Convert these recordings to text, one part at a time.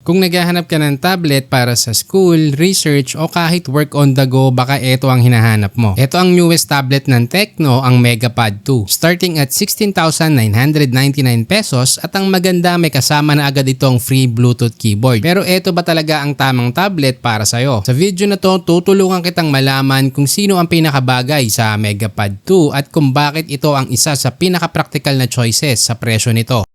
Kung naghahanap ka ng tablet para sa school, research o kahit work on the go, baka ito ang hinahanap mo. Ito ang newest tablet ng Tecno, ang MegaPad 2. Starting at 16,999 pesos at ang maganda may kasama na agad itong free Bluetooth keyboard. Pero ito ba talaga ang tamang tablet para sa'yo? Sa video na to, tutulungan kitang malaman kung sino ang pinakabagay sa MegaPad 2 at kung bakit ito ang isa sa pinaka-practical na choices sa presyo nito.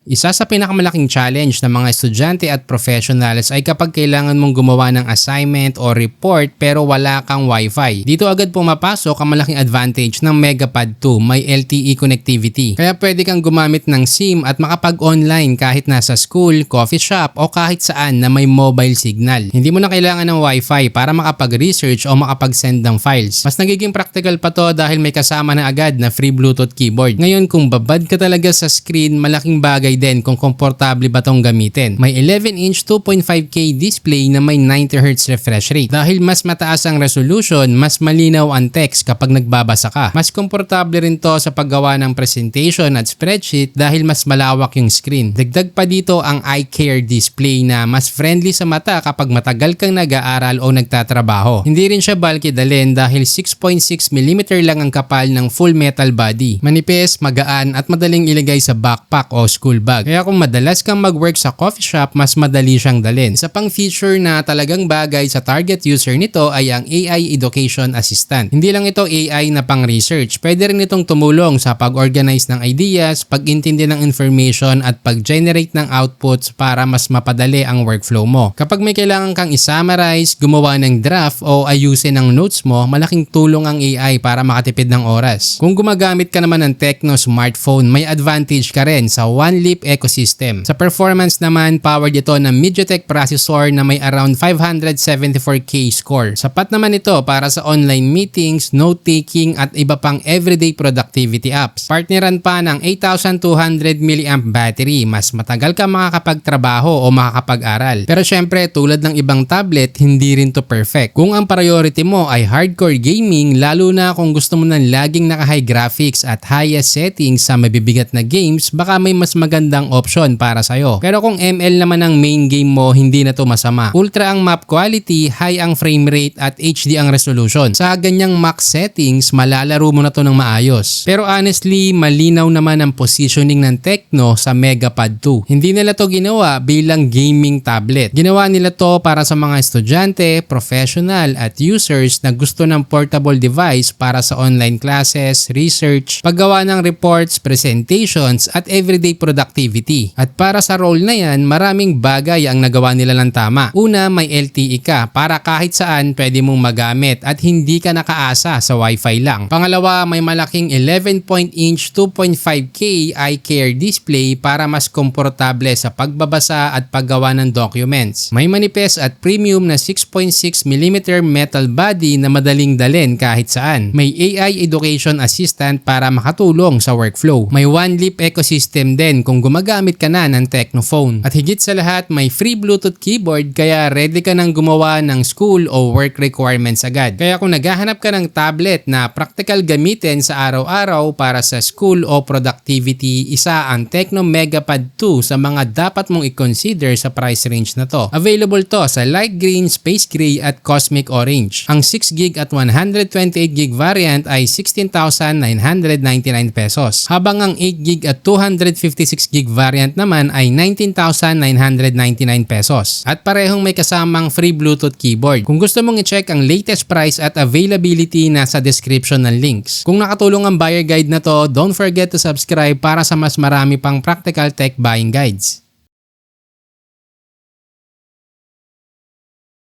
Isa sa pinakamalaking challenge ng mga estudyante at professionals ay kapag kailangan mong gumawa ng assignment o report pero wala kang Wi-Fi. Dito agad pumapasok ang malaking advantage ng MegaPad 2, may LTE connectivity. Kaya pwede kang gumamit ng SIM at makapag-online kahit nasa school, coffee shop o kahit saan na may mobile signal. Hindi mo na kailangan ng Wi-Fi para makapag-research o makapag-send ng files. Mas nagiging practical pa to dahil may kasama na agad na free Bluetooth keyboard. Ngayon kung babad ka talaga sa screen, malaking bagay din kung komportable ba tong gamitin. May 11-inch 2.5K display na may 90Hz refresh rate. Dahil mas mataas ang resolution, mas malinaw ang text kapag nagbabasa ka. Mas komportable rin to sa paggawa ng presentation at spreadsheet dahil mas malawak yung screen. Dagdag pa dito ang eye care display na mas friendly sa mata kapag matagal kang nag-aaral o nagtatrabaho. Hindi rin siya bulky dalhin dahil 6.6mm lang ang kapal ng full metal body. Manipis, magaan at madaling ilagay sa backpack o school bag. Kaya kung madalas kang mag-work sa coffee shop, mas madali siyang dalhin. Isa pang feature na talagang bagay sa target user nito ay ang AI Education Assistant. Hindi lang ito AI na pang-research. Pwede rin itong tumulong sa pag-organize ng ideas, pag-intindi ng information at pag-generate ng outputs para mas mapadali ang workflow mo. Kapag may kailangan kang i-summarize, gumawa ng draft o ayusin ang notes mo, malaking tulong ang AI para makatipid ng oras. Kung gumagamit ka naman ng Tecno smartphone, may advantage ka rin sa One Leap ecosystem. Sa performance naman, powered ito ng MediaTek processor na may around 574K score. Sapat naman ito para sa online meetings, note-taking at iba pang everyday productivity apps. Partneran pa ng 8,200 mAh battery, mas matagal ka makakapagtrabaho o makakapag-aral. Pero syempre, tulad ng ibang tablet, hindi rin to perfect. Kung ang priority mo ay hardcore gaming, lalo na kung gusto mo ng laging naka-high graphics at highest settings sa mabibigat na games, baka may mas magandang option para sa'yo. Pero kung ML naman ang main game mo, hindi na to masama. Ultra ang map quality, high ang frame rate at HD ang resolution. Sa ganyang max settings, malalaro mo na to ng maayos. Pero honestly, malinaw naman ang positioning ng Tecno sa MegaPad 2. Hindi nila to ginawa bilang gaming tablet. Ginawa nila to para sa mga estudyante, professional at users na gusto ng portable device para sa online classes, research, paggawa ng reports, presentations at everyday productivity. At para sa role na yan, maraming bagay ang nagawa nila ng tama. Una, may LTE ka para kahit saan pwede mong magamit at hindi ka nakaasa sa Wi-Fi lang. Pangalawa, may malaking 11-inch 2.5K eye care display para mas komportable sa pagbabasa at paggawa ng documents. May manipis at premium na 6.6mm metal body na madaling dalhin kahit saan. May AI Education Assistant para makatulong sa workflow. May One Leap ecosystem din kung gumagamit ka na ng Tecno phone. At higit sa lahat, may free Bluetooth keyboard kaya ready ka nang gumawa ng school o work requirements agad. Kaya kung naghahanap ka ng tablet na practical gamitin sa araw-araw para sa school o productivity, isa ang Tecno MegaPad 2 sa mga dapat mong i-consider sa price range na to. Available to sa light green, space gray at cosmic orange. Ang 6GB at 128GB variant ay 16,999 pesos. Habang ang 8GB at 256GB variant naman ay 19,999 pesos. At parehong may kasamang free Bluetooth keyboard. Kung gusto mong i-check ang latest price at availability, nasa description ng links. Kung nakatulong ang buyer guide na to, don't forget to subscribe para sa mas marami pang practical tech buying guides.